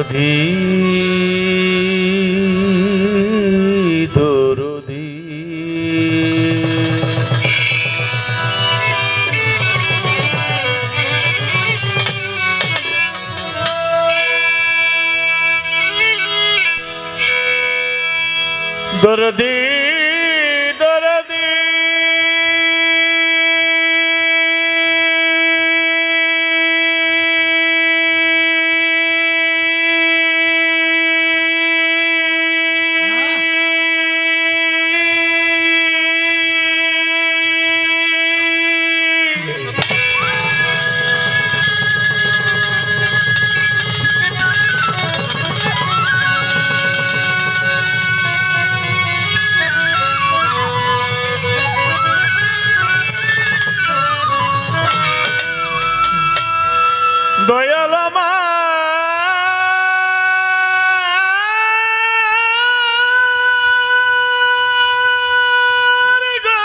দরদি দরদি দরদি দরদি দয়াল আমার গো,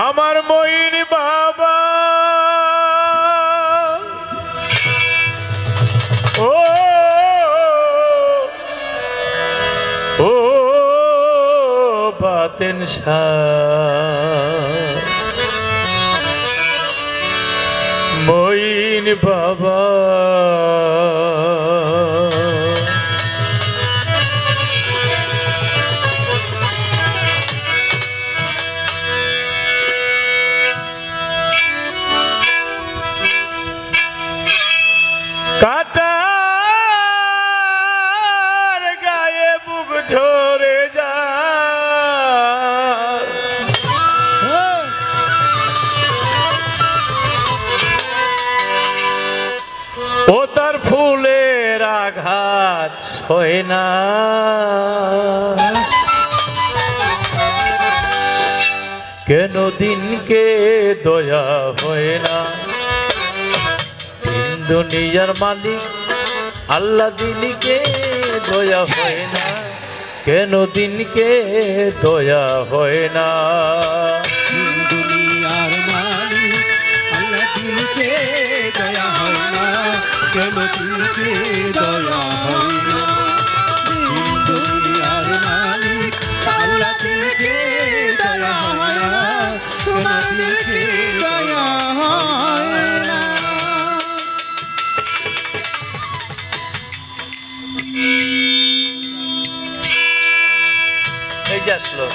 আমার মইন বাবা ও ও বাতেন মইন বাবা কাটার গায়ে বুক ঝরে যায় ও তার ফুলের আঘাত সয় না কেন দিনকে দয়া হয় না দুনিয়ার মালিক আল্লাহ দিনকে দয়া হয় না কেন দিনকে দয়া হয় না দুনিয়ার মালিক আল্লাহ দিনকে দয়া হয় না কেন দিনকে দয়া হয় না দুনিয়ার মালিক আল্লাহ দিনকে দয়া হয় না কেন দিনকে দয়া হয় না এই যে আসলো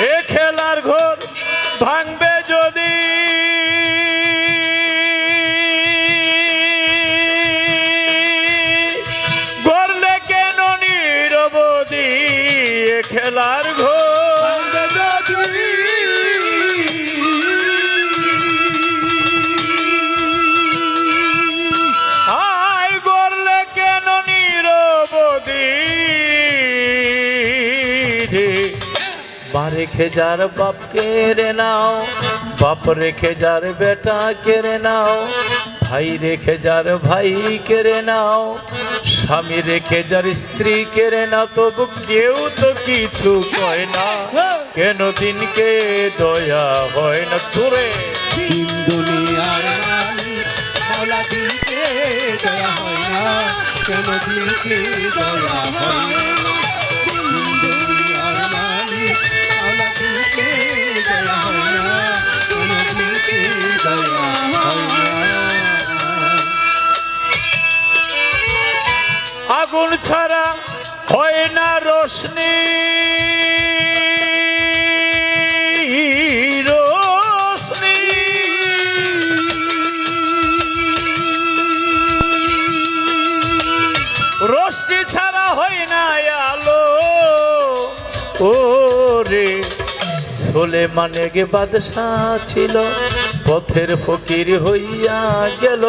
এ খেলার ঘর ভাঙবে যদি গড়লে কেন নিরবধি এ খেলার ঘর আয় গড়লে কেন নিরবধি মা রেখে যার বাপ কেড়ে নাও বাপ রেখে যার বেটা কেড়ে নাও ভাই রেখে যার ভাই কেড়ে নাও স্বামী রেখে যার স্ত্রী কেড়ে নাও তবু কেউ তো কিছু কয় না কেন দিনকে দয়া হয় না চোরে দুনিয়ার মালিক আল্লাহ দিনকে দয়া হয় না কেন দিনকে দয়া হয় না দুনিয়ার মালিক আল্লাহ দিনকে দয়া হয় না কেন দিনকে দয়া হয় না আগুন ছাড়া হয় না রোশনি রোশনি রোশনি ছাড়া হয় না আলো ও রে সুলেমান গে বাদশাহ ছিল পথের ফকির হইয়া গেল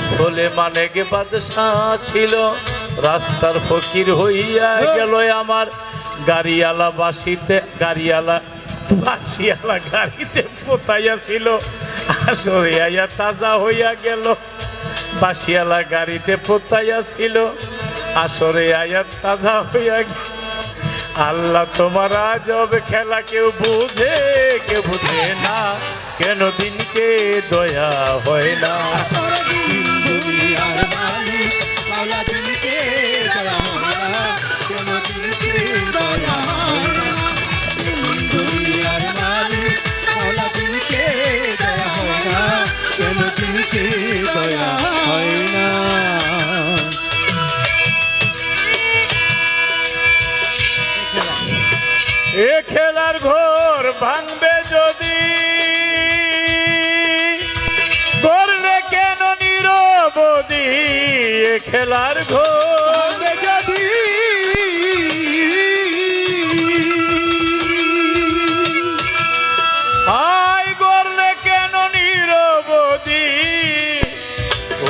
সুলেমান গে বাদশাহ ছিল রাস্তার ফকির হইয়া গেল আমার গাড়িওয়ালা গাড়িওয়ালা গাড়িতে পোতাইয়া ছিল আসরে আয়া তাজা হইয়া গেল বাসিয়ালা গাড়িতে পোতাইয়া ছিল আসরে আয়া তাজা হইয়া গেল আল্লাহ তোমার আজব খেলা কেউ বুঝে না কেন দিনকে দয়া হয় না? দিন দুনিয়ার মালিক মাওলা দিনকে দয়া হয় না, কেন দিনকে দয়া হয় না? দিন দুনিয়ার মালিক মাওলা দিনকে দয়া হয় না, কেন দিনকে দয়া হয় না? এ খেলার ঘর ভাঙবে যদি, করলে কেন নিরবধি? এ খেলার ঘর ভাঙবে যদি, আই করলে কেন নিরবধি?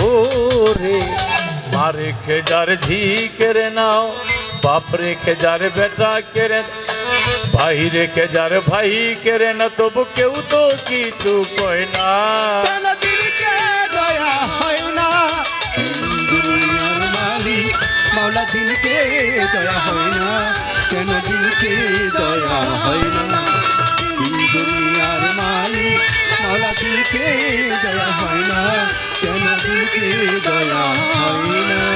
ওরে মা রেখে যার ঝি কেড়ে নাও, বাপ রেখে যার বেটা কেড়ে, ভাই রেখে যার ভাই কেড়ে না, তবু কেউ তো কিছু কয় না। কেন দিনকে দয়া হয় না? দুনিয়ার মালিক মাওলা দিনকে দয়া হয় না, কেন দিনকে দয়া হয় না? দুনিয়ার মালিক মাওলা দিনকে দয়া হয় না, কেন দিনকে দয়া হয় না?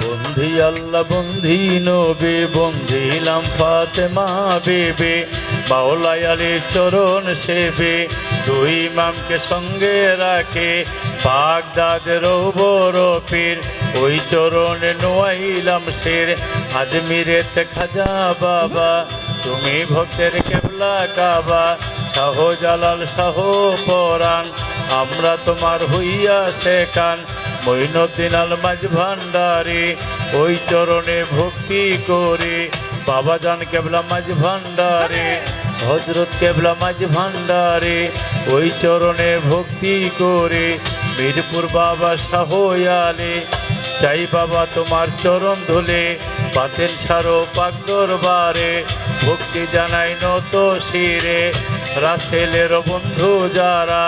বন্ধি আল্লাহ বন্ধি নবী, বন্ধিলাম ফাতেমা বেবে, মাওলাই আলীর চরণ সেবে, দুই ইমামকে সঙ্গে রাখে, বাগদাদের বড় পীর, ওই চরণে নোয়াইলাম শের, আজমিরেতে খাজা বাবা, তুমি ভক্তের কেবলা কাবা, শাহ জালাল শাহ পরাণ, আমরা তোমার হইয়া শেখান, মঈনুদ্দিন আল মাঝ ভান্ডারী, ওই চরণে ভক্তি করে, বাবা জান কেবলা মাঝ ভান্ডারী, হজরত কেবলা মাঝ ভান্ডারী, ওই চরণে ভক্তি করে, মিরপুর বাবা শাহ আলী, চাই বাবা তোমার চরণ ধুলে, পাতেন সারো পাক দরবারে, ভক্তি জানাই নত শিরে, রাসেলের বন্ধু যারা,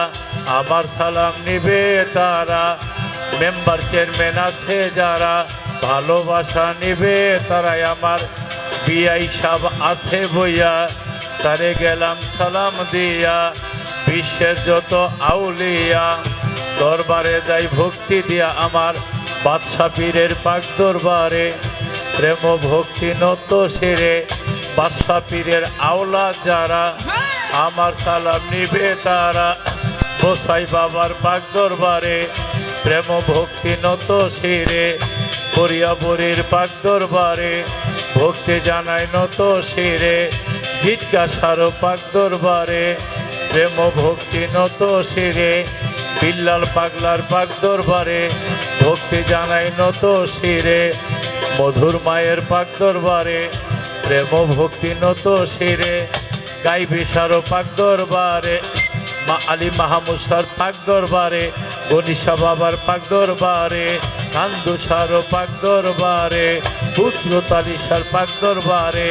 আমার সালাম নিবে তারা, মেম্বার চেয়ারম্যান আছে যারা, ভালোবাসা নিবে তারাই, আমার বিআই সাহেব আছে বইয়া, তারে গেলাম সালাম দিয়া, বিশ্বের যত আউলিয়া দরবারে যাই ভক্তি দিয়া, আমার বাদশা পীরের পাক দরবারে, প্রেম ভক্তি নত সেরে, বাদশা পীরের আওলা যারা, আমার সালাম নিবে তারা, গোসাই বাবার পাক দরবারে, প্রেম ভক্তি নত শিরে, পরিয়াবরীর পাক দরবারে, ভক্তি জানাই নত শিরে, জিজ্ঞাসার পাক দরবারে, প্রেম ভক্তি নত শিরে, বিল্লাল পাগলার পাক দরবারে, ভক্তি জানাই নত শিরে, মধুর মায়ের পাক দরবারে, প্রেম ভক্তি নত শিরে, গাই বিশার পাক দরবারে, মা আলী মাহমুসার পাক দরবারে, গনিশা বাবার পাক দরবারে, কান্দুসার পাক দরবারে, পুত্র তালিশার পাক দরবারে,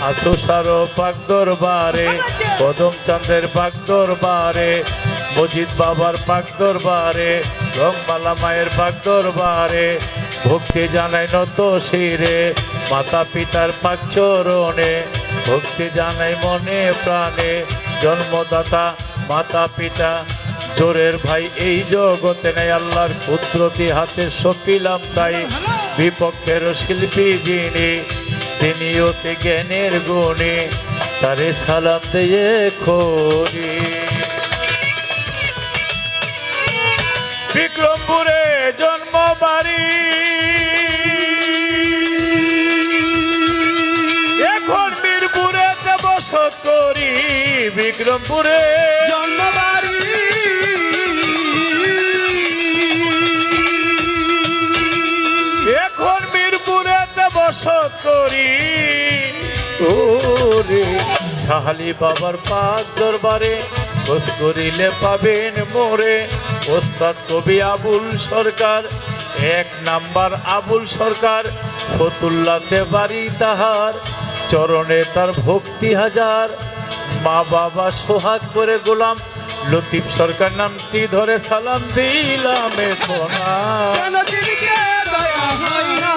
আশুসার পাক দরবারে, কদম চাঁদের পাক দরবারে, মজিদ বাবার পাক দরবারে, রংমালা মায়ের পাক দরবারে, ভক্তি জানাই নত শিরে, মাতা পিতার পাক চরণে, ভক্তি জানাই মনে প্রাণে, জন্মদাতা মাতা পিতা জোরের ভাই এই জগতে নেই, আল্লাহর কুদরতি হাতে সকিলাম তাই, বিপক্ষের শিল্পী যিনি, তিনি অতি জ্ঞানের গুণে, তারে সালাম দিয়ে খোরি। বিক্রমপুরে জন্ম বাড়ি, এখন মিরপুরেতে বসত করি, বিক্রমপুরে জন্মবাড়ি, এখন মিরপুরেতে বসত করি, ওরে শাহালি বাবার পাক দরবারে, খোঁজ করিলে পাবেন মোরে, ওস্তাদ কবি আবুল সরকার, এক নাম্বার আবুল সরকার, ফতুল্লাতে বাড়ি তাহার, চরণে তার ভক্তি হাজার, মা বাবা সোহাগ করে গোলাম লতিফ সরকার নামটি ধরে সালাম দিলাম সোনা। কেন দিনকে দয়া হয় না?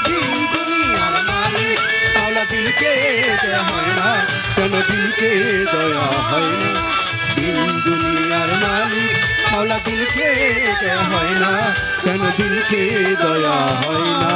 দিন দুনিয়ার মালিক মাওলা দিনকে দয়া হয় না, কেন দিনকে দয়া হয় না? কেন দিলকে দয়া হয় না